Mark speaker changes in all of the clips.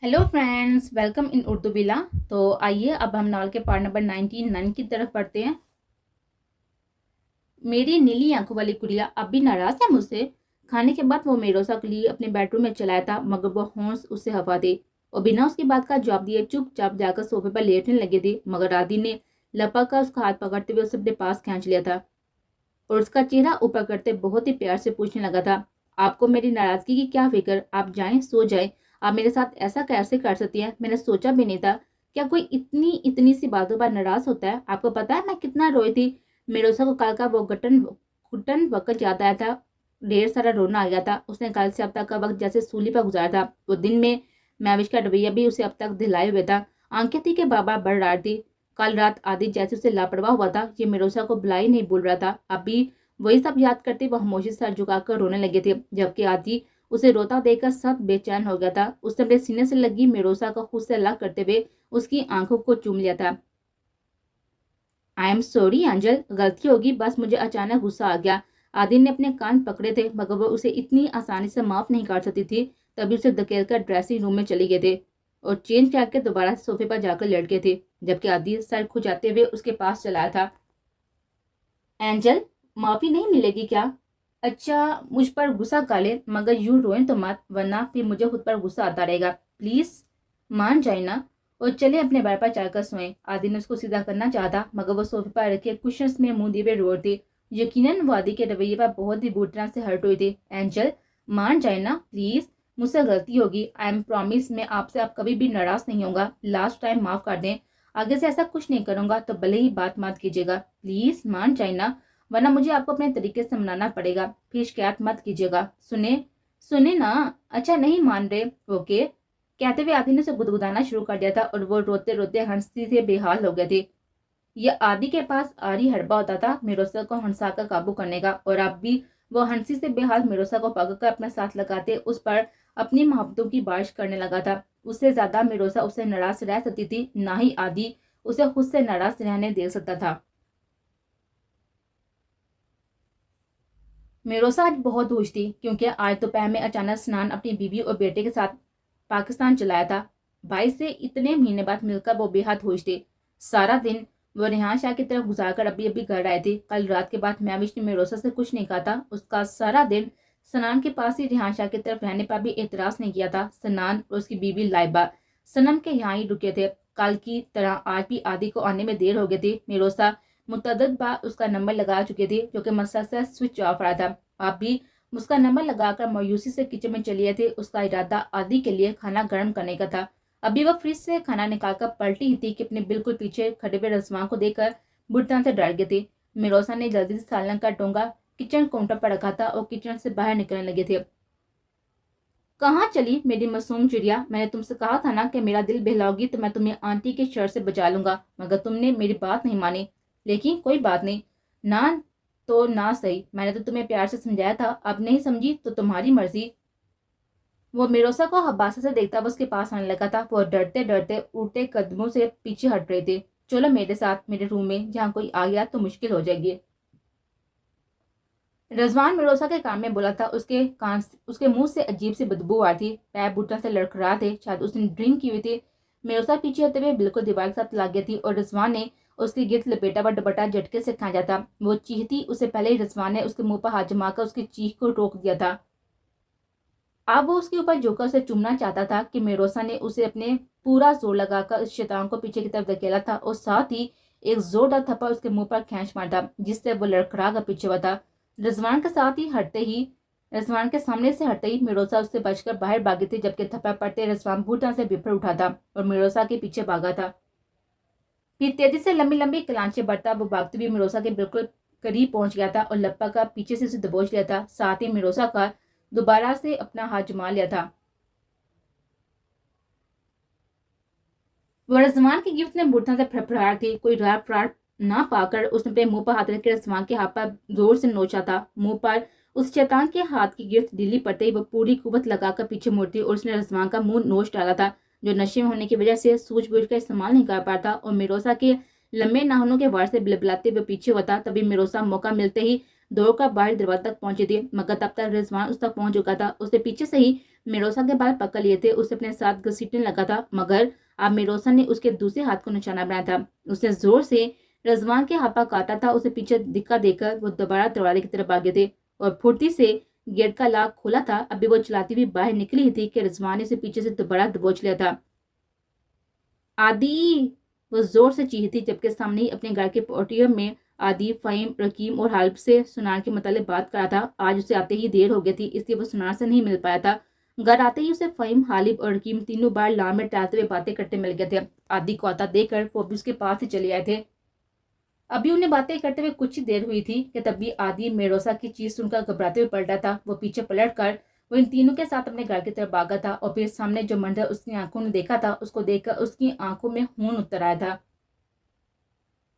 Speaker 1: Hello friends, welcome in Urdu बिला। तो आइए अब हम नावल के पार्ट नंबर 99 की तरफ पढ़ते हैं। मेरी नीली आंखों वाली गुड़िया अब भी नाराज है मुझसे। खाने के बाद वो मेरोसा के लिए अपने बेडरूम में चलाया था, मगर वो होंस उससे हवा दे और बिना उसकी बात का जवाब दिए चुपचाप जाकर सोफे पर लेटने लगे थे। मगर आदि ने लपक कर उसका हाथ पकड़ते हुए उसे अपने पास खींच लिया था और उसका चेहरा ऊपर करते बहुत ही प्यार से पूछने लगा था, आपको मेरी नाराजगी की क्या फिक्र? आप जाएं, सो जाएं। आप मेरे साथ ऐसा कैसे कर सकती हैं? मैंने सोचा भी नहीं था। क्या कोई इतनी इतनी सी बातों पर नाराज होता है? आपको पता है मैं कितना रोई थी। मेरोसा को कल का वो घुटन घुटन वक्त याद आया था। ढेर सारा रोना आ गया था। उसने कल से अब तक का वक्त जैसे सूली पर गुजारा था। वो दिन में मैविश का रवैया भी उसे अब तक दिलाए हुए था। आंखें थी कि बाबा बढ़ रहा थी। कल रात आदि जैसे उसे लापरवाह हुआ था। ये मेरोसा को बुला ही नहीं बोल रहा था। अभी वही सब याद करते वह खामोशी सर झुकाकर रोने लगे थे, जबकि आदि उसे रोता देखकर सब बेचैन हो गया था। उसने अपने सीने से लगी मेरोसा को खुद से अलग करते हुए उसकी आंखों को चूम लिया था। आई एम सॉरी एंजल, गलती होगी, बस मुझे अचानक गुस्सा आ गया। आदि ने अपने कान पकड़े थे, मगर वो उसे इतनी आसानी से माफ नहीं कर सकती थी। तभी उसे धकेल कर ड्रेसिंग रूम में चली गए थे और चेंज करके दोबारा सोफे पर जाकर लेट गए थे, जबकि आदि सर खुजाते हुए उसके पास चलाया था। एंजल, माफी नहीं मिलेगी क्या? अच्छा, मुझ पर गुस्सा कर ले, मगर यूं रोएं तो मत, वरना फिर मुझे खुद पर गुस्सा आता रहेगा। प्लीज मान जाए ना और चले अपने बेड पर चलकर सोएं। आदि ने उसको सीधा करना चाहा, मगर वो सोफे पर रखे कुशन्स में मुंह दिए रो थी। यकीनन वो आदि के रवैये पर बहुत ही बुरी तरह से हर्ट हुई थी। एंजल, मान जाए ना प्लीज, मुझसे गलती होगी। आई एम प्रॉमिस, मैं आपसे अब कभी भी नाराज नहीं होगा। लास्ट टाइम माफ कर दें। आगे से ऐसा कुछ नहीं करूंगा, तो भले ही बात मत कीजिएगा। प्लीज मान जाए ना, वरना मुझे आपको अपने तरीके से मनाना पड़ेगा। फिर शिकायत मत कीजिएगा। सुने सुने ना। अच्छा, नहीं मान रहे? ओके। कहते हुए आदि ने उसे गुदगुदाना शुरू कर दिया था और वो रोते रोते हंसती से बेहाल हो गए थे। यह आदि के पास आरी हड़बा होता था मिरोसा को हंसा कर काबू करने का, और अब भी वो हंसी से बेहाल मिरोसा को पकड़कर अपने साथ लगाते उस पर अपनी मोहब्बतों की बारिश करने लगा था। उससे ज्यादा मिरोसा उससे नाराज रह सकती थी, ना ही आदि उसे खुद से नाराज रहने दे सकता था। मेरोसा आज बहुत खुश थी, क्योंकि आज दोपहर में अचानक स्नान अपनी बीवी और बेटे के साथ पाकिस्तान चलाया था। भाई से इतने महीने बाद मिलकर वो बेहद खुश थे। सारा दिन वो रेहान शाह की तरफ गुजार कर अभी अभी घर आए थे। कल रात के बाद मैविश ने मेरोसा से कुछ नहीं कहा था। उसका सारा दिन सनान के पास ही रेहान शाह की तरफ रहने पर भी एतराज नहीं किया था। सनान और उसकी बीवी लाइबा सनम के यहाँ ही रुके थे। कल की तरह आज भी आदि को आने में देर हो गई थी। मेरोसा मुतअद्दिद बार उसका नंबर लगा चुके थे, जो कि मसलसल स्विच ऑफ रहा था। आप भी उसका नंबर लगाकर मायूसी से किचन में चले थे। उसका इरादा आदि के लिए खाना गर्म करने का था। अभी वह फ्रिज से खाना निकालकर पलटी ही थी कि अपने बिल्कुल पीछे खड़े हुए रजवान को देखकर बुरी तरह से डर गए थे। मिरोसा ने जल्दी से सालन का डोंगा किचन काउंटर पर रखा था और किचन से बाहर निकलने लगे थे। कहाँ चली मेरी मासूम चिड़िया? मैंने तुमसे कहा था ना कि मेरा दिल बहलाओगी तो मैं तुम्हें आंटी के शर से बचा लूंगा, मगर तुमने मेरी बात नहीं मानी। लेकिन कोई बात नहीं, ना तो ना सही। मैंने तो तुम्हें प्यार से समझाया था, अब नहीं समझी तो तुम्हारी मर्जी। वो मिरोसा को हबासा से देखता हुआ उसके पास आने लगा था। वो डरते डरते उल्टे कदमों से पीछे हट रहे थे। चलो मेरे साथ मेरे रूम में, जहाँ कोई आ गया तो मुश्किल हो जाएगी। रजवान मिरोसा के कान में बोला था। उसके मुंह से अजीब सी बदबू आ रही थी। पैर बुटन से लड़खड़ा थे, शायद उसने ड्रिंक की हुई थी। मिरोसा पीछे होते हुए बिल्कुल दीवार के साथ लग गई थी और रजवान ने उसकी गिरफ्त लपेटा हुआ दुपट्टा झटके से खा जाता। वो चीखती उससे पहले ही रजवान ने उसके मुंह पर हाथ जमाकर उसकी चीख को रोक दिया था। अब वो उसके ऊपर झुककर उसे चूमना चाहता था कि मिरोसा ने उसे अपने पूरा जोर लगाकर उस शैतान को पीछे की तरफ धकेला था और साथ ही एक जोरदार थप्पड़ उसके मुंह पर खींच मारा, जिससे वो लड़खड़ा कर पीछे हुआ था। रिजवान के साथ ही हटते ही रिजवान के सामने से हटते ही मिरोसा उससे बचकर बाहर भागी थी, जबकि थप्पड़ पड़ते रिजवान बुरी तरह से बिफर उठा था और मिरोसा के पीछे भागा था। फिर तेजी से लंबी लंबी कलांचे बढ़ता वो भागते हुए मिरोसा के बिल्कुल करीब पहुंच गया था और लप्पा का पीछे से उसे दबोच लिया था। साथ ही मिरोसा का दोबारा से अपना हाथ जमा लिया था। वो रजवान की गिफ्ट ने बुढ़ता से फड़फड़ाहट थी। कोई रार फरार ना पाकर उसने अपने मुंह पर हाथ रखकर रजवान के हाथ पर जोर से नोचा था। मुंह पर उस शैतान के हाथ की गिफ्ट ढीली पड़ते ही वो पूरी कुवत लगाकर पीछे मुड़ती और उसने रजवान का मुंह नोच डाला था, जो नशे में होने की वजह से सूझबूझ कर इस्तेमाल नहीं कर पाता और मिरोसा के लंबे नाखूनों के वार से बिलबिलाते हुए पीछे हुआ था। तभी मिरोसा मौका मिलते ही दौड़कर बाहर दरवाजे तक पहुंची थी, मगर तब तक रिजवान उस तक पहुंच चुका था। उसने पीछे से ही मेरोसा के बाल पकड़ लिए थे, उसे अपने साथ घसीटने लगा था, मगर अब मेरोसा ने उसके दूसरे हाथ को निशाना बनाया था। उसने जोर से रजवान के हाथ काटा था। उसे पीछे दिक्का देकर वो दोबारा दरवाजे की तरफ भागे थे और फुर्ती से गेट का लॉक खोला था। अभी वो चलाती हुई बाहर निकली ही थी कि रजवान ने उसे पीछे से दोबारा दबोच लिया था। आदि, वो जोर से चीखी थी, जबकि सामने ही अपने घर के पोर्टियम में आदि, फ़हीम, रकीम और हालिब से सुनार के मतलब बात कर रहा था। आज उसे आते ही देर हो गई थी, इसलिए वो सुनार से नहीं मिल पाया था। घर आते ही उसे फ़हीम, हालिब और रकीम तीनों बार लॉन में टहलते हुए बातें करते मिल गए थे। आदि को आता देखकर वो भी उसके पास ही चले आए थे। अभी उन्हें बातें करते हुए कुछ ही देर हुई थी कि तभी आदि मेरोसा की चीज सुनकर घबराते हुए पलटा था। वो पीछे पलट कर वो इन तीनों के साथ अपने घर की तरफ भागा था और फिर सामने जो मंजर उसकी आंखों ने देखा था, उसको देखकर उसकी आंखों में खून उतर आया था।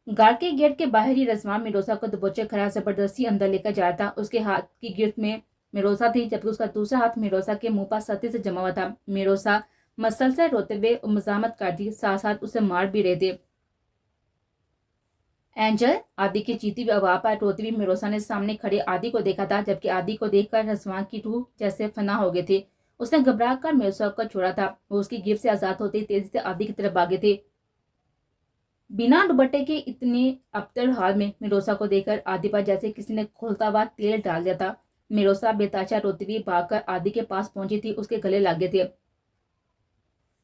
Speaker 1: घर के गेट के बाहर ही रजवान मिरोसा को दबोचे खड़ा जबरदस्ती अंदर लेकर जा रहा था। उसके हाथ की गिरफ्त में मिरोसा थी, जबकि उसका दूसरा हाथ मिरोसा के मुंह पर सख्ती से जमा हुआ था। मिरोसा मसलसल रोते हुए मजामत करती, साथ साथ उसे मार भी रहे थे। एंजल, आदि की चीती हुई आवाज पर रोती हुई मिरोसा ने सामने खड़े आदि को देखा था, जबकि आदि को देखकर रजवान की रूह जैसे फना हो गई थी। उसने घबरा कर मिरोसा को छोड़ा था। वो उसकी गिरफ्त से आजाद होते ही तेजी से आदि की तरफ भागे थे। बिना दुपट्टे के इतने अबतर हाल में मिरोसा को देखकर आदि पर जैसे किसी ने खोलता हुआ तेल डाल दिया था। मिरोसा बेताशा रोती हुई भागकर आदि के पास पहुंची थी, उसके गले लगे थे।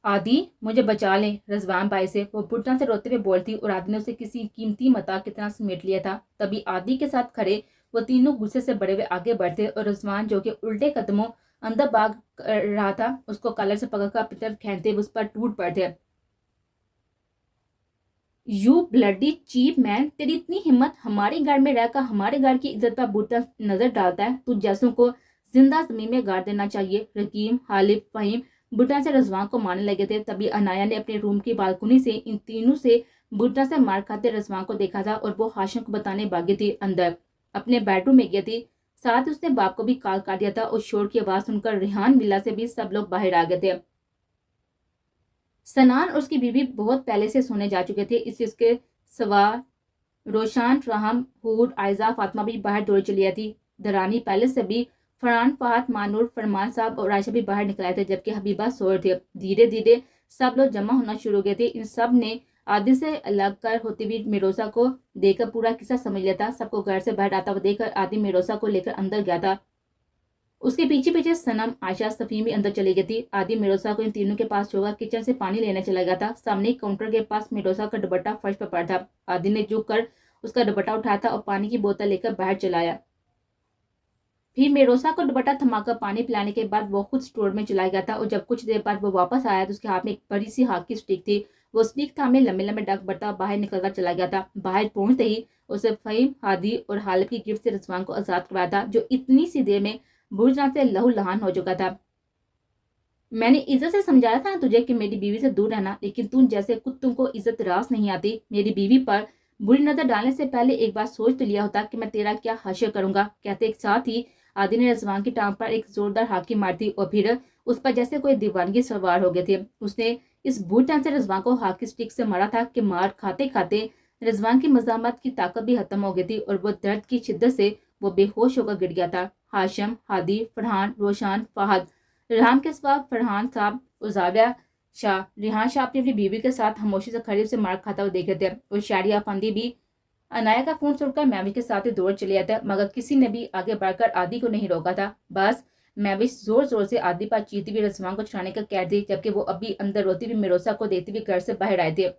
Speaker 1: आदि, मुझे बचा ले रजवान भाई से, वो बुढ़ा से रोते हुए बोलती और आदि ने उसे किसी कीमती मता की तरह समेट लिया था। तभी आदि के साथ खड़े वो तीनों गुस्से से बड़े हुए आगे बढ़ते और रजवान, जो कि उल्टे कदमों अंदर भाग रहा था, उसको कलर से पकड़कर अपनी तरफ खींचते उस पर टूट पड़ते। यू ब्लडी चीप मैन, तेरी इतनी हिम्मत, हमारे घर में रहकर हमारे घर की इज्जत पर बुरा नजर डालता है। तू जैसों को जिंदा जमीन में गाड़ देना चाहिए। रकीम, हालिब, फहीम बुढ़ा से रजवान को मारने लगे थे। तभी अनाया ने अपने रूम की बालकनी से इन तीनों से बुढ़ा से मार खाते रजवान को देखा था और वो हाशिम को बताने भागी थी। अंदर अपने बेडरूम में गई थी। साथ ही उसने बाप को भी कॉल कर दिया था और शोर की आवाज सुनकर रेहान विला से भी सब लोग बाहर आ गए थे। सनान और उसकी बीवी बहुत पहले से सोने जा चुके थे, इसलिए उसके सवा रोशान, राहम, हूर, आयजा, फातिमा भी बाहर दौड़ चली आई थी। दरानी पैलेस से भी फरहान, फहद, मानूर, फरमान साहब और आयशा भी बाहर निकल आए थे, जबकि हबीबा सो रहे थे। धीरे धीरे सब लोग जमा होना शुरू हो गए थे। इन सब ने आदि से अलग कर होती हुई मिरोसा को देखकर पूरा किस्सा समझ लिया था। सबको घर से बाहर आता हुआ देखकर आदि मिरोसा को लेकर अंदर गया था। उसके पीछे पीछे सनम, आयशा, सफी भी अंदर चली गई थी। आदि मिरोसा को इन तीनों के पास छोड़कर किचन से पानी लेने चला गया था। सामने काउंटर के पास मिरोसा का दुपट्टा फर्श पर पड़ा था। आदि ने झुक कर उसका दुपट्टा उठाया था और पानी की बोतल लेकर बाहर चलाया। फिर मिरोसा को दुपट्टा थमाकर पानी पिलाने के बाद वो खुद स्टोर में चला गया था और जब कुछ देर बाद वो वापस आया तो उसके हाथ में एक बड़ी सी हाथ की स्टिक थी। वो स्टिक थामे लंबे लंबे डग बढ़ता बाहर निकलता चला गया था। बाहर पहुंचते ही उसे फहीम, हादी और हालिब की गिरफ्त से रजवान को आजाद करवाया था, जो इतनी सी देर में बुर्ज से लहू लहान हो चुका था। मैंने इज्जत से समझाया था तुझे कि मेरी बीवी से दूर रहना, लेकिन तुम जैसे कुत्तों को इज्जत रास नहीं आती। मेरी बीवी पर बुरी नजर डालने से पहले एक बार सोच तो लिया होता कि मैं तेरा क्या हाशिर करूंगा। कहते एक साथ ही आदि ने रजवान की टांग पर एक जोरदार हाकी मार दी और फिर उस पर जैसे कोई दीवानगी सवार हो गए थे। उसने इस बूढ़ टांग से रजवान को हाकी स्टिक से मारा था कि मार खाते खाते रजवान की मजामत की ताकत भी खत्म हो गई थी और वो दर्द की शिद्दत से वो बेहोश होकर गिर गया था। हाशिम, हादी, फरहान, रोशान, फहद, रेहान के सिवा फरहान साहब, उजाविया शाह, रेहान शाह अपनी बीवी के साथ खामोशी से खड़े उसे मार खाता हुआ देख रहे थे और शारिया फंदी भी अनाया का फोन सुनकर मैवी के साथ ही दौड़ चले आया था, मगर किसी ने भी आगे बढ़कर आदि को नहीं रोका था। बस मैवी जोर जोर से आदि पर चीती हुई रजवान को छुड़ाने का कह दी, जबकि वो अभी अंदर रोती हुई मिरोसा को देखते हुए घर से बाहर आए थे।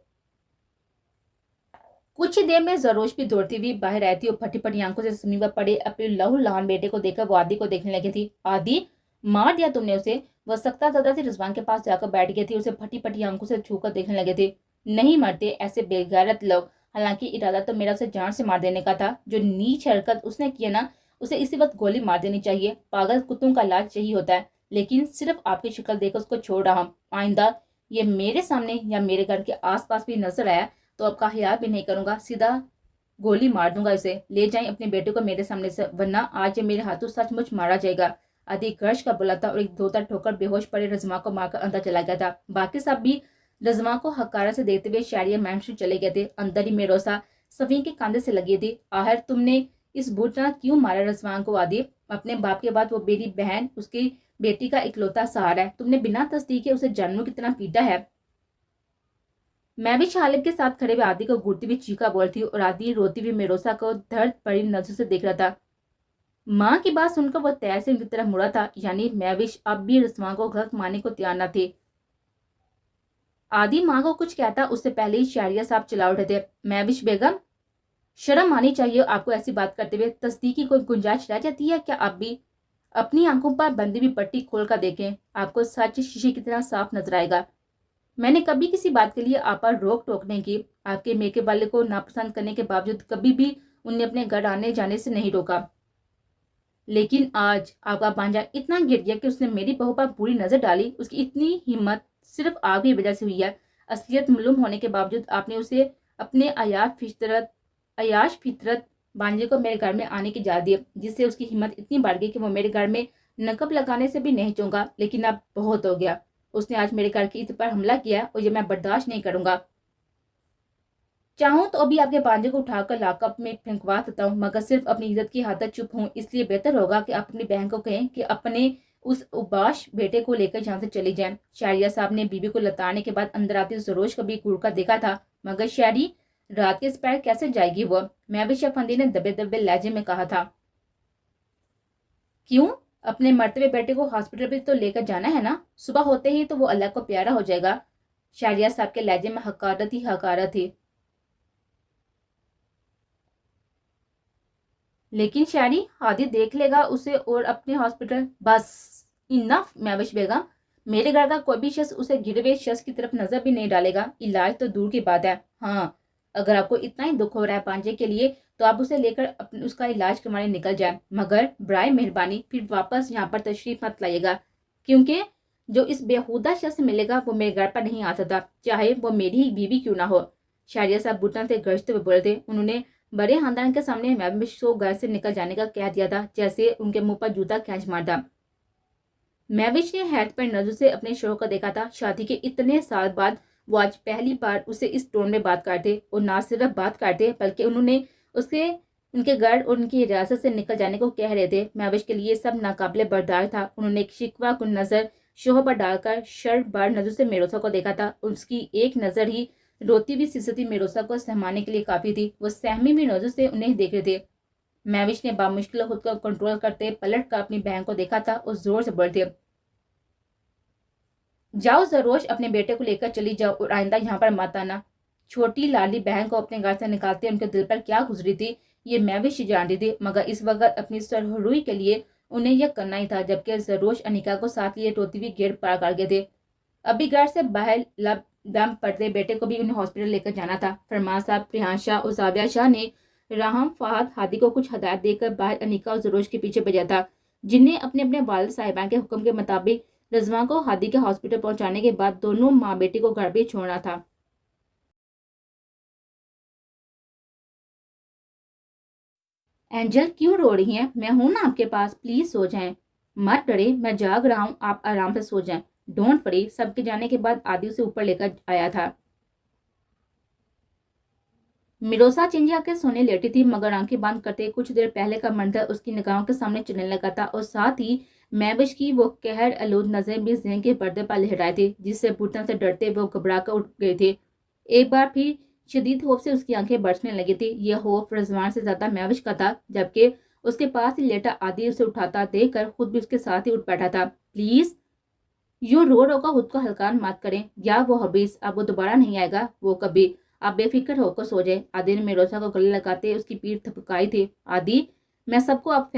Speaker 1: कुछ ही देर में जरोश भी दौड़ती हुई बाहर आई थी और फटी फटी आंखों से जमीन पर पड़े अपने लहू लहान बेटे को देखकर वो आदि को देखने लगी थी। आदि, मार दिया तुमने उसे? वह सख्ता ज्यादा से रिजवान के पास जाकर बैठ गई थी, उसे फटी फटी आंखों से छूकर देखने लगे थे। नहीं मरते ऐसे बेगैरत लोग। हालांकि इरादा तो मेरा उसे जान से मार देने का था। जो नीच हरकत उसने किया ना, उसे इसी वक्त गोली मार देनी चाहिए। पागल कुत्तों का इलाज यही होता है। लेकिन सिर्फ आपकी शक्ल देखकर उसको छोड़ रहा हूं। आइंदा ये मेरे सामने या मेरे घर के आसपास भी नजर आया तो आपका ख्याल भी नहीं करूंगा, सीधा गोली मार दूंगा। इसे ले जाएं अपने बेटे को मेरे सामने से, वरना आज ये मेरे हाथों सचमुच मारा जाएगा। आदि गर्श का बुला था और एक धोता ठोकर बेहोश पड़े रजमा को मारकर अंदर चला गया था। बाकी सब भी रजमा को हकारा से देखते हुए शारिया मैंशन चले गए थे। अंदर ही मेरोसा सफी के कंधे से लगी थी। आहर, तुमने इस भूतनाथ क्यों मारा रजवान को? आदि, अपने बाप के बाद वो मेरी बहन, उसकी बेटी का इकलौता सहारा है। तुमने बिना तस्दीक के उसे जानवरों की तरह पीटा है। मैं भी शालिब के साथ खड़े हुए आदि को घूरती हुई चीखा बोल थी और आदि रोती हुई मेरोसा को दर्द भरी नजर से देख रहा था। माँ की बात सुनकर वो तैर से उनकी तरफ मुड़ा था, यानी महविश अब भी रसवां को गलत मानने को तैयार न थे। आदि माँ को कुछ कहता उससे पहले ही शहरिया साहब चिल्ला उठे थे, महविश बेगम, शर्म आनी चाहिए आपको ऐसी बात करते हुए। तस्दीक की कोई गुंजाइश रह जाती है क्या? आप भी अपनी आंखों पर बंदी हुई पट्टी खोलकर देखें, आपको सच शीशे की तरह साफ नजर आएगा। मैंने कभी किसी बात के लिए आप पर रोक टोक नहीं की। आपके मेके वाले को नापसंद करने के बावजूद कभी भी उन्हें अपने घर आने जाने से नहीं रोका। लेकिन आज आपका भांजा इतना गिर गया कि उसने मेरी बहू पर बुरी नजर डाली। उसकी इतनी हिम्मत सिर्फ आपकी वजह से हुई है। असलियत मालूम होने के बावजूद आपने उसे अपने अयाश फितरत भांजे को मेरे घर में आने की इजाजत दी, जिससे उसकी हिम्मत इतनी बढ़ गई कि वो मेरे घर में नकब लगाने से भी नहीं चूंगा। लेकिन अब बहुत हो गया। उसने आज मेरे घर की इज्जत पर हमला किया और ये मैं बर्दाश्त नहीं करूंगा। चाहूं तो अभी आपके भांजे को उठाकर लाकअप में फेंकवा सकता हूँ, मगर सिर्फ अपनी इज्जत की हद तक चुप हूँ। इसलिए बेहतर होगा कि आप अपनी बहन को कहें कि अपने उस उबाश बेटे को लेकर यहाँ से चली जाएं। शहरिया साहब ने बीबी को लताड़ने के बाद अंदर आती सरोज को भी घूरकर देखा था, मगर शहरी रात के पैर कैसे जाएगी वो? मैं भी शफंदी ने दबे दबे लहजे में कहा था। क्यों? अपने मरते हुए बेटे को हॉस्पिटल भी तो लेकर जाना है ना। सुबह होते ही तो वो अल्लाह को प्यारा हो जाएगा। शहरिया साहब के लहजे में हकारत ही हकारत थी। लेकिन शायरी हादी देख लेगा उसे और अपने हॉस्पिटल। बस इनफ महविश बेगम, मेरे घर का कोई भी शख्स उसे गिरे हुए शख्स की तरफ नजर भी नहीं डालेगा। इलाज तो दूर की बात है। हाँ, अगर आपको इतना ही दुख हो रहा है पांजे के लिए तो आप उसे लेकर उसका इलाज करवाने निकल जाए, मगर बराए मेहरबानी फिर वापस यहाँ पर तशरीफ मत लाइएगा, क्योंकि जो इस बेहुदा शख्स मिलेगा वो मेरे घर पर नहीं आ सकता, चाहे वो मेरी ही बीवी क्यों ना हो। शारिया साहब बुटन से गरजते हुए बोले थे। उन्होंने बड़े खानदान के सामने महविश को घर से निकल जाने का कह दिया था, जैसे उनके मुंह पर जूता खींच मारता। महविश ने हैरत पर नजर से अपने शोहर को देखा था। शादी के इतने साल बाद वो आज पहली बार उसे इस टोन में बात करते, और ना सिर्फ बात करते बल्कि उन्होंने उसके उनके घर और उनकी रियासत से निकल जाने को कह रहे थे। महविश के लिए सब नाकाबिले बर्दाश्त था। उन्होंने एक शिकवा कुन नजर शोहर पर डालकर शर्ट बार नजर से मेरोसा को देखा था। उसकी एक नजर ही रोती हुई सिसती मेरोसा को सहमाने के लिए काफी थी। वो सहमी हुई नजर से उन्हें देख रहे थे। महविश ने बामुश्किल खुद को कंट्रोल करते पलट कर अपनी बहन को देखा था और जोर से बोलते, जाओ सरोज, अपने बेटे को लेकर चली जाओ और आइंदा यहाँ पर मत आना। छोटी लाली बहन को अपने घर से निकालते उनके दिल पर क्या गुजरी थी ये महविश जानती थी, मगर इस वक्त अपनी सरहरुई के लिए उन्हें यह करना ही था। जबकि सरोज अनिका को साथ लिए रोती हुई गेट पार कर गए थे। अभी घर से बाहर दम पड़ते बेटे को भी उन्हें हॉस्पिटल लेकर जाना था। फरमान साहब, रिहान शाह और जाविया शाह ने राहम फहद हादी को कुछ हदायत देकर बाहर अनिका और सरोज के पीछे भेजा था, जिन्हें अपने अपने वालिद साहिबान के हुक्म के मुताबिक रजवान को हादी के हॉस्पिटल पहुंचाने के बाद दोनों माँ बेटी को घर भी छोड़ना था। एंजल, क्यों रो रही हैं? मैं हूं ना आपके पास, प्लीज सो जाएं। मत डरे, मैं जाग रहा हूं, आप आराम से सो जाएं। Don't worry. सबके जाने के बाद आदि उसे ऊपर लेकर आया था। मिरोसा चिंजिया के सोने लेटी थी, मगर आंखें बंद करते कुछ देर पहले का मंजर उसकी निगाहों के सामने चलने लगा था, और साथ ही महविश की वो कहर आलूद नजरें भी जहन के पर्दे पर लहराए थे, जिससे बुटन से डरते वो घबरा कर उठ गए थे। एक बार फिर शदीद खौफ से उसकी आंखें बरसने लगी थी। यह खौफ रजवान से ज्यादा महविश का था, जबकि उसके पास ही लेटा आदि उसे उठाता देखकर खुद भी उसके साथ ही उठ बैठा था। प्लीज, यूं रो रो कर खुद को हल्का मत करें, या वो हबीस अब वो दोबारा नहीं आएगा, वो कभी। आप बेफिक्र होकर सो जाए। आदि ने मेरोसा को गले लगाते उसकी पीठ थपकाई थी। आदि, मैं सबको अब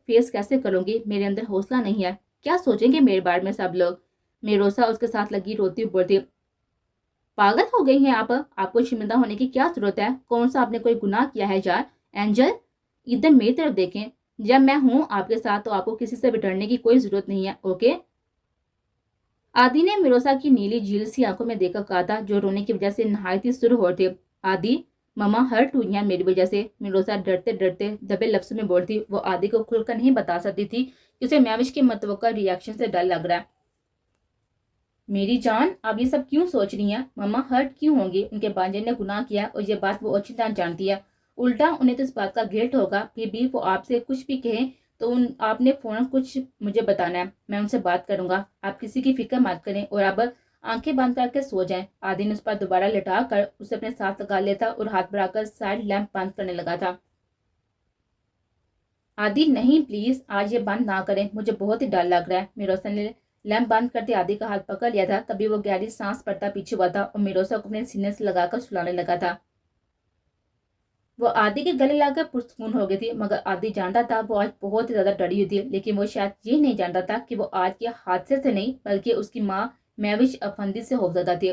Speaker 1: फेस कैसे करूंगी? मेरे अंदर हौसला नहीं है। क्या सोचेंगे मेरे बारे में सब लोग? मेरोसा उसके साथ लगी रोती हुई बोलती, पागल हो गई हैं आप? आपको शर्मिंदा होने की क्या जरूरत है? कौन सा आपने कोई गुनाह किया है यार? एंजल, इधर मेरी तरफ देखें। जब मैं हूं आपके साथ तो आपको किसी से भी डरने की कोई जरूरत नहीं है, ओके? आदि ने मिरोसा की नीली झील सी आंखों में देखकर कहा था, जो रोने की वजह से नहायत ही सुर हो थे। आदि, ममा हर्ट हुई हैं मेरी वजह से। मिरोसा डरते डरते दबे लफ्ज़ों में बोलती। वो आदि को खुलकर नहीं बता सकती थी कि उसे महविश के मतवक्का रिएक्शन से डर लग रहा है। मेरी जान, आप ये सब क्यों सोच रही हैं? मम्मा हर्ट क्यों होंगी? उनके भांजे ने गुनाह किया और ये बात वो अच्छी तरह जानती है, उल्टा उन्हें तो इस बात का गिल्ट होगा, फिर भी वो आपसे कुछ भी कहें तो आपने फ़ौरन कुछ मुझे बताना है, मैं उनसे बात करूंगा, आप किसी की फिक्र मत करें और अब आंखें बंद करके सो जाएं। आदि ने उस पर दोबारा लेटा कर उसे अपने साथ लगा लेता और हाथ बढ़ाकर साइड लैंप बंद करने लगा था। आदि नहीं, प्लीज आज ये बंद ना करें, मुझे बहुत ही डर लग रहा है। मिरोसा ने लैंप बंद करते आदि का हाथ पकड़ लिया था। तभी वो गहरी सांस पड़ता पीछे हुआ था और मिरोसा को अपने सीने से लगाकर सुलाने लगा था। वो आदि के गले लगाकर पुरसकून हो गई थी, मगर आदि जानता था वो आज बहुत ही ज्यादा डरी हुई थी। लेकिन वो शायद ये नहीं जानता था कि वो आज के हादसे से नहीं बल्कि उसकी माँ महविश अफंदी से खौफजदा थी।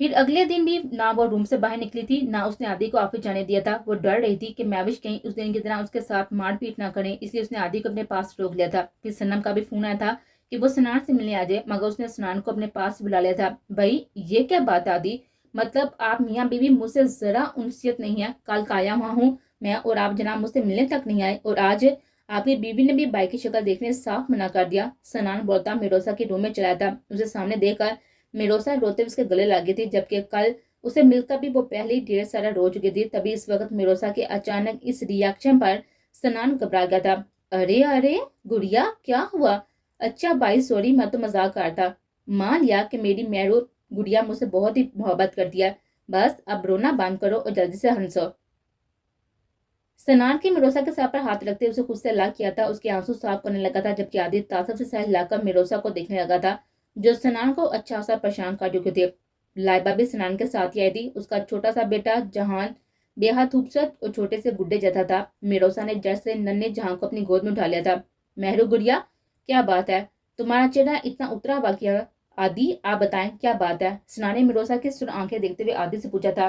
Speaker 1: फिर अगले दिन भी ना वो रूम से बाहर निकली थी, ना उसने आदि को ऑफिस जाने दिया था। वो डर रही थी कि महविश कहीं उस दिन की तरह उसके साथ मारपीट ना करे, इसलिए उसने आदि को अपने पास रोक लिया था। फिर सनम का भी फोन आया था कि वो सनान से मिलने आ जाए, मगर उसने सनान को अपने पास बुला लिया था। भाई ये क्या बात आदि, मतलब आप मियाँ बीवी मुझसे जरा उनसियत नहीं है। कल का आया हुआ हूँ मैं और आप जनाब मुझसे मिलने तक नहीं आए, और आज आपकी बीवी ने भी बाई की शक्ल देखने साफ मना कर दिया। सनान बोलता मिरोसा के रूम में चलाया था। उसे सामने देखकर मिरोसा रोते हुए उसके गले लगी थी, जबकि कल उसे मिलकर भी वो पहले ही ढेर सारा रो चुकी थी। तभी इस वक्त मिरोसा के अचानक इस रिएक्शन पर सनान घबरा गया था। अरे अरे गुड़िया क्या हुआ? अच्छा भाई सॉरी, मैं तो मजाक कर रहा था। मान लिया कि मेरी मैरू गुड़िया मुझसे बहुत ही मोहब्बत करती है, बस अब रोना बंद करो और जल्दी से हंसो। सनान के मिरोसा के सर पर हाथ रखते उसे खुद से अलग किया था। उसके आंसू साफ करने लगा था, जबकि आदित्य तासब से सर हिलाकर मिरोसा को देखने लगा था, जो सनान को अच्छा सा परेशान कर चुके थे। लाइबा भी सनान के साथ ही आई थी। उसका छोटा सा बेटा जहान बेहद खूबसूरत और छोटे से गुड्डे जैसा था। मिरोसा ने जड़ से नन्हे जहां को अपनी गोद में उठा लिया था। मेहरू गुड़िया क्या बात है, तुम्हारा चेहरा इतना उतरा हुआ क्या? आदि आप बताएं क्या बात है? सनान ने मिरोसा की सुर आंखें देखते हुए आदि से पूछा था।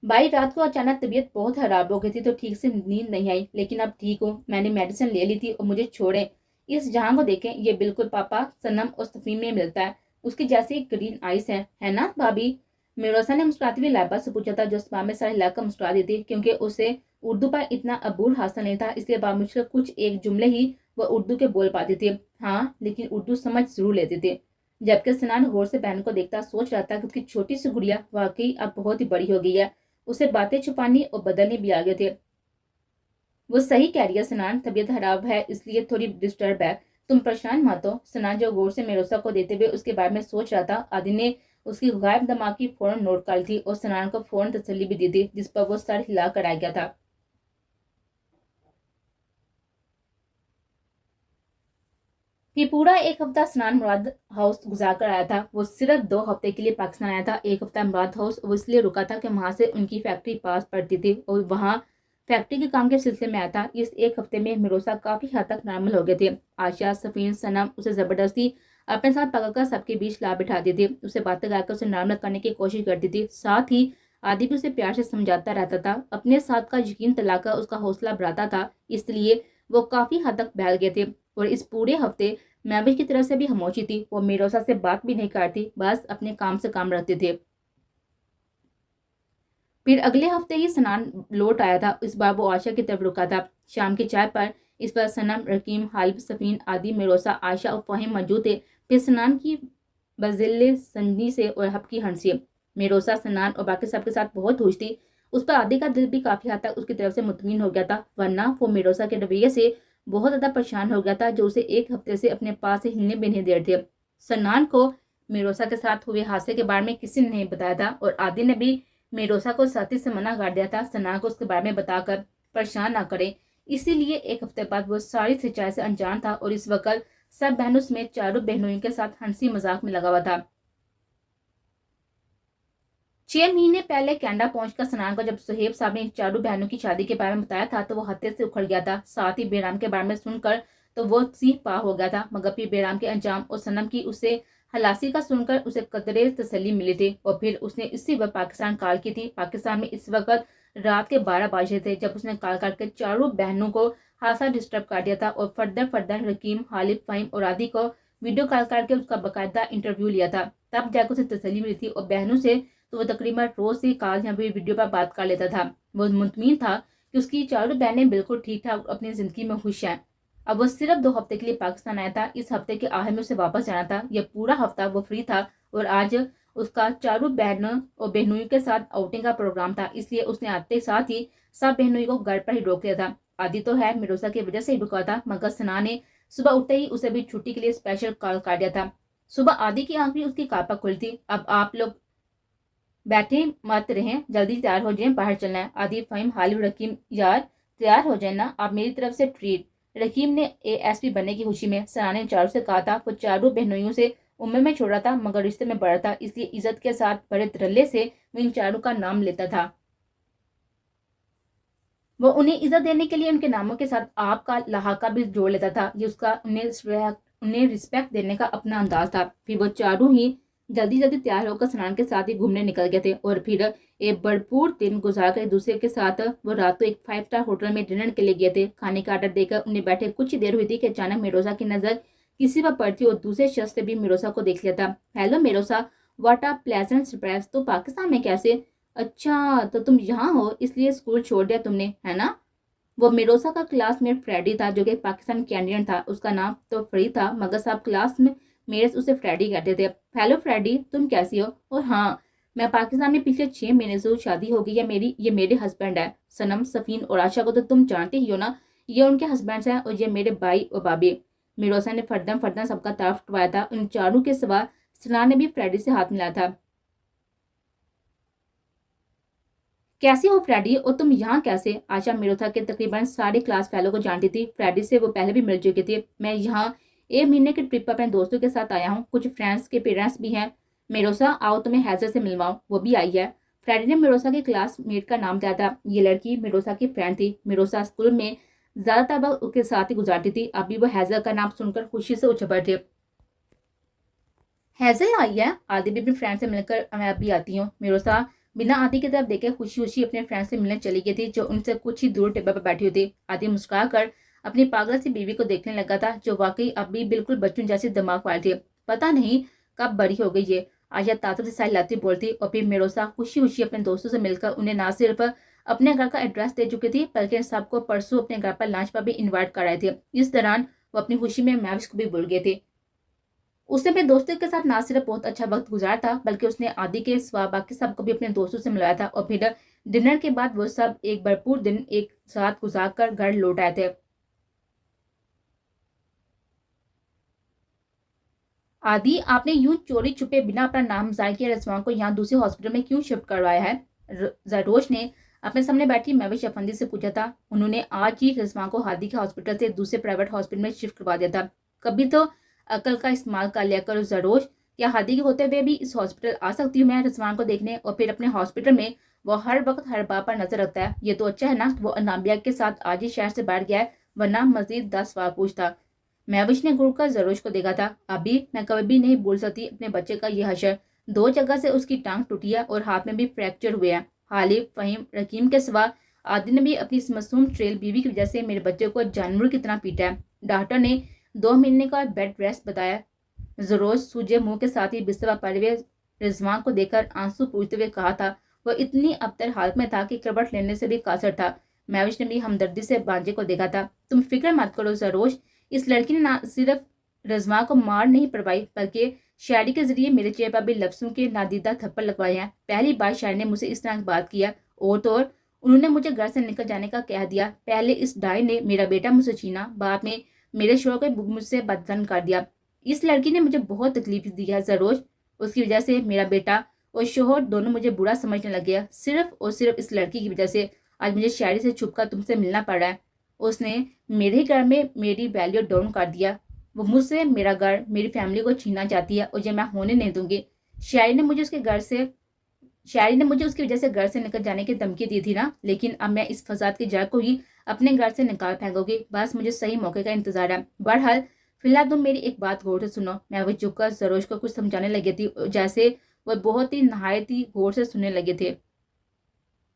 Speaker 1: भाई रात को अचानक तबीयत बहुत खराब हो गई थी, तो ठीक से नींद नहीं आई, लेकिन अब ठीक हूँ। मैंने मेडिसिन ले ली थी और मुझे छोड़े इस जहां को देखें, ये बिल्कुल पापा सनम और सफीन में मिलता है। उसकी जैसी ग्रीन आइस है ना भाभी? मिरोसा ने मुस्कुराते हुए लाइबा से पूछा था, जो सपा में सर हिलाकर मुस्कुरा दी थी, क्योंकि उसे उर्दू पर इतना अबूर हासिल नहीं था, इसलिए बामुश्किल कुछ एक जुमले ही वह उर्दू के बोल पाती थी। हाँ, लेकिन उर्दू समझ जरूर लेते थे। जबकि सनान गौर से बहन को देखता सोच रहा था कि उसकी छोटी सी गुड़िया वाकई अब बहुत ही बड़ी हो गई है। उसे बातें छुपानी और बदलने भी आ गए थे। वो सही कह रही है सनान, तबीयत खराब है इसलिए थोड़ी डिस्टर्ब है, तुम परेशान मत हो। सनान जो गौर से मिरोसा को देते हुए उसके बारे में सोच रहा था, आदि ने उसकी गायब दिमाग की फौरन नोट कर ली थी और सनान को फौरन तसल्ली भी दी थी, जिस पर वो सर हिला कर आ गया था। फिर पूरा एक हफ्ता सनान मुराद हाउस गुजार कर आया था। वो सिर्फ 2 हफ्ते के लिए पाकिस्तान आया था। एक हफ्ता मुराद हाउस वो इसलिए रुका था कि वहां से उनकी फैक्ट्री पास पड़ती थी और वहां फैक्ट्री के काम के सिलसिले में आया था। इस एक हफ्ते में मिरोसा काफी हद तक नॉर्मल हो गए थे। आशा, सफीन, सनम उसे जबरदस्ती अपने साथ पकड़कर सबके बीच ला बिठाती थी। उसे बातें करके उसे नॉर्मल करने की कोशिश करती थी। साथ ही आदि भी उसे प्यार से समझाता रहता था, अपने साथ का यकीन दिलाकर उसका हौसला बढ़ाता था। इसलिए वो काफी हद तक बहल गए थे। और इस पूरे हफ्ते मैमिश की तरफ से भी खामोशी थी। वो मिरोसा से बात भी नहीं करती, बस अपने काम से काम रखते थे। फिर अगले हफ्ते ही सनान लौट आया था। इस बार वो आयशा की तरफ रुका था। शाम की चाय पर इस बार सनम, रकीम, हालिब, सफीन, आदि, मिरोसा, आयशा और फहीम मौजूद थे। फिर सनान की बजिल्ले संजनी से और हब की हंसी। मिरोसा सनान और बाकी सबके साथ बहुत खुश थी। उस पर आदि का दिल भी काफी हद तक उसकी तरफ से मुतमिन हो गया था, वरना वो मिरोसा के रवैये से बहुत ज्यादा परेशान हो गया था, जो उसे एक हफ्ते से अपने पास से हिलने भी नहीं दे रहे थे। सनान को मिरोसा के साथ हुए हादसे के बारे में किसी ने नहीं बताया था और आदि ने भी मिरोसा को सख्ती से मना कर दिया था सनान को उसके बारे में बताकर परेशान ना करे। इसीलिए एक हफ्ते बाद वो सारी सच्चाई से अनजान था और इस वक्त सब बहनों समेत चारों बहनों के साथ हंसी मजाक में लगा हुआ था। 6 महीने पहले कनाडा पहुंचकर सनान को जब सुहेब साहब ने इन चारों बहनों की शादी के बारे में बताया था, तो वो हत्ते से उखड़ गया था। साथ ही बेराम के बारे में सुनकर तो वो सीह पा हो गया था, मगर फिर बेराम के अंजाम और सनम की उसे हलासी का सुनकर उसे कदरे तसल्ली मिली थी। और फिर उसने इसी वक्त पाकिस्तान कॉल की थी। पाकिस्तान में इस वक्त रात के 12 बजे थे जब उसने कॉल करके चारों बहनों को खासा डिस्टर्ब कर दिया था और फर्दर फर्दर रकीम, हालिब, फहीम और आदि को वीडियो कॉल करके उसका बाकायदा इंटरव्यू लिया था। तब जाकर उसे तसल्ली मिली थी और बहनों से तो वो तकरीबन रोज ही कॉल या फिर वीडियो पर बात कर लेता था। वो मुतमिन था कि उसकी चारों बहनें बिल्कुल ठीक ठाक अपनी जिंदगी में खुश हैं। अब वो सिर्फ 2 हफ्ते के लिए पाकिस्तान आया था। इस हफ्ते के आखिर में उसे वापस जाना था। यह पूरा हफ्ता वो फ्री था और आज उसका चारों बहनों और बहनोइयों के साथ आउटिंग का प्रोग्राम था, इसलिए उसने आते साथ ही सब बहनोइयों को घर पर ही रोक लिया था। आदि तो है मिरोसा की वजह से ही रुका था, मगर सना ने सुबह उठते ही उसे भी छुट्टी के लिए स्पेशल कॉल कर दिया था। सुबह आदि की आंख भी उसकी कापा खुली थी। अब आप लोग बैठे मत रहें, जल्दी तैयार हो जाएं, बाहर चलना है। आदि फहीम हालिम रकीम यार तैयार हो जाए ना, आप मेरी तरफ से ट्रीट। रकीम ने एएसपी बनने की खुशी में सना ने चारों से कहा था। वो चारों बहनोइयों से उम्र में छोड़ा था मगर रिश्ते में बड़ा था, इसलिए इज्जत के साथ बड़े धड़ल्ले से वो इन चारों का नाम लेता था। वो उन्हें इज्जत देने के लिए उनके नामों के साथ आपका लहाका भी जोड़ लेता था। ये उसका उन्हें रिस्पेक्ट देने का अपना अंदाज था। फिर वो चारों ही जल्दी जल्दी तैयार होकर स्नान के साथ ही घूमने निकल गए थे और फिर एक भरपूर दिन गुजार कर एक दूसरे के साथ वो रात को एक 5 स्टार होटल में डिनर के लिए गए थे। खाने का ऑर्डर देकर उन्हें बैठे कुछ ही देर हुई थी कि अचानक मिरोसा की नजर किसी पर पड़ती और दूसरे शख्स से भी मिरोसा को देख लिया था। Hello Mirosa, what a pleasant surprise. तो पाकिस्तान में कैसे? अच्छा, तो तुम यहाँ हो, इसलिए स्कूल छोड़ दिया तुमने, है ना? वो मिरोसा का क्लासमेट फ्रेडी था, जो कि पाकिस्तान कैंडिडेट था। उसका नाम तो फरीद था मगर सब क्लास में मेरे उसे फ्रेडी कहते थे। हेलो फ्रेडी, तुम कैसी हो? और हाँ, मैं पाकिस्तान में पिछले 6 महीने से शादी हो गई है मेरी। ये मेरे हस्बैंड है सनम, सफीन और आशा को तो तुम जानते ही हो ना, ये उनके हस्बैंड हैं और ये मेरे भाई और भाभी। मिरोसा ने फर्दम फर्दम सबका तारीफ करवाया था। उन चारों के सिवा सना ने भी फ्रेडी से हाथ मिलाया था। कैसी हो फ्रेडी, और तुम यहाँ कैसे? आशा मिरोथा के तकरीबन सारे क्लास फेलो को जानती थी। फ्रेडी से वो पहले भी मिल चुकी थी। मैं यहाँ 1 महीने की ट्रिप पर अपने दोस्तों के साथ आया हूँ, कुछ फ्रेंड्स के पेरेंट्स भी हैं। मिरोसा आओ तुम्हें हैजर से मिलवाऊं, वो भी आई है। फ्रेडी ने मिरोसा के क्लासमेट का नाम दिया था। ये लड़की मिरोसा की फ्रेंड थी। मिरोसा स्कूल में ज्यादातर वक्त उसके साथ ही गुजारती थी। अभी वो हैजर का नाम सुनकर खुशी से उछल पड़े थे। हैजल आई है, आदि भी अपनी फ्रेंड से मिलकर मैं अभी आती हूँ। मिरोसा बिना आदि की तरफ देखे खुशी खुशी अपने फ्रेंड से मिलने चली गई थी, जो उनसे कुछ ही दूर टेबल पर बैठी हुई थी। आदि मुस्कुरा कर अपनी पागल सी बीवी को देखने लगा था, जो वाकई अभी बिल्कुल बच्चों जैसी दिमाग वाली थी। पता नहीं कब बड़ी हो गई ये, आशा ताजुब से सारी लाती बोलती। और फिर मिरोसा खुशी खुशी अपने दोस्तों से मिलकर उन्हें ना सिर्फ अपने घर का एड्रेस दे चुकी थी, बल्कि सबको परसों अपने घर पर लंच पर भी इन्वाइट कर रहे थे। इस दौरान वो अपनी खुशी में महविश को भी भूल गए थे। उसने अपने दोस्तों के साथ ना सिर्फ बहुत अच्छा वक्त गुजारा था, बल्कि उसने आदि के सिवा बाकी सबको भी अपने दोस्तों से मिलाया था। और फिर डिनर के बाद वो सब एक भरपूर दिन एक साथ गुजार कर घर लौट आए थे। आदि, आपने यूं चोरी छुपे बिना अपना नाम जाहिर किए रिजवान को यहाँ दूसरे हॉस्पिटल में क्यों शिफ्ट करवाया है? जरोश ने अपने सामने बैठी महविश अफंदी से पूछा था। उन्होंने आज ही रिजवान को हादी के हॉस्पिटल से दूसरे प्राइवेट हॉस्पिटल में शिफ्ट करवा दिया था। कभी तो अकल का इस्तेमाल कर लिया करो जरोश, क्या हादी के होते हुए भी इस हॉस्पिटल आ सकती हूँ मैं रिजवान को देखने, और फिर अपने हॉस्पिटल में वो हर वक्त हर बात पर नजर रखता है। ये तो अच्छा है ना वो अनाबिया के साथ आज ही शहर से बैठ गया है, वरना मजीद 10 सवाल पूछता। महविश ने घूर कर जरोश को देखा था। अभी मैं कभी भी नहीं भूल सकती अपने बच्चे का ये हशर। 2 जगह से उसकी टांग टूटी है और हाथ में भी फ्रैक्चर हुए हैं। हालिफ, फहीम, रकीम के सिवा आदि ने भी अपनी इस मासूम ट्रेल बीवी की वजह से मेरे बच्चे को जानवर की तरह पीटा है। डॉक्टर ने 2 महीने का बेड रेस्ट बताया। जरोश सूजे मुंह के साथ ही बिस्तर पर पड़े हुए रिजवान को देखकर आंसू पूछते हुए कहा था। वह इतनी अबतर हालत में था कि करवट लेने से भी कासर था। महविश ने भी हमदर्दी से बांजे को देखा था। तुम फिक्र मत करो जरोश, इस लड़की ने ना सिर्फ रजवा को मार नहीं पड़वाई, बल्कि शायरी के जरिए मेरे चेहरे पर भी लफ्जों के नादीदा थप्पड़ लगवाए हैं। पहली बार शायरी ने मुझसे इस तरह की बात किया, और तो और उन्होंने मुझे घर से निकल जाने का कह दिया। पहले इस डाई ने मेरा बेटा मुझसे छीना, बाद में मेरे शोर को मुझसे बदजन कर दिया। इस लड़की ने मुझे बहुत तकलीफ दी है जरोज, उसकी वजह से मेरा बेटा और शोहर दोनों मुझे बुरा समझने लग गया। सिर्फ और सिर्फ इस लड़की की वजह से आज मुझे शायरी से छुपकर तुमसे मिलना पड़ रहा है। उसने मेरे घर में मेरी वैल्यू डाउन कर दिया। वो मुझसे मेरा घर, मेरी फैमिली को छीनना चाहती है, और ये मैं होने नहीं दूंगी। शायरी ने मुझे उसकी वजह से घर से निकल जाने की धमकी दी थी ना, लेकिन अब मैं इस फसाद की जड़ को ही अपने घर से निकाल फेंकूंगी। बस मुझे सही मौके का इंतजार है। बहरहाल फिलहाल तुम मेरी एक बात गौर से सुनो। मैं वो झुककर सरोज को कुछ समझाने लगी थी, जैसे वो बहुत ही नहायत ही गौर से सुनने लगे थे।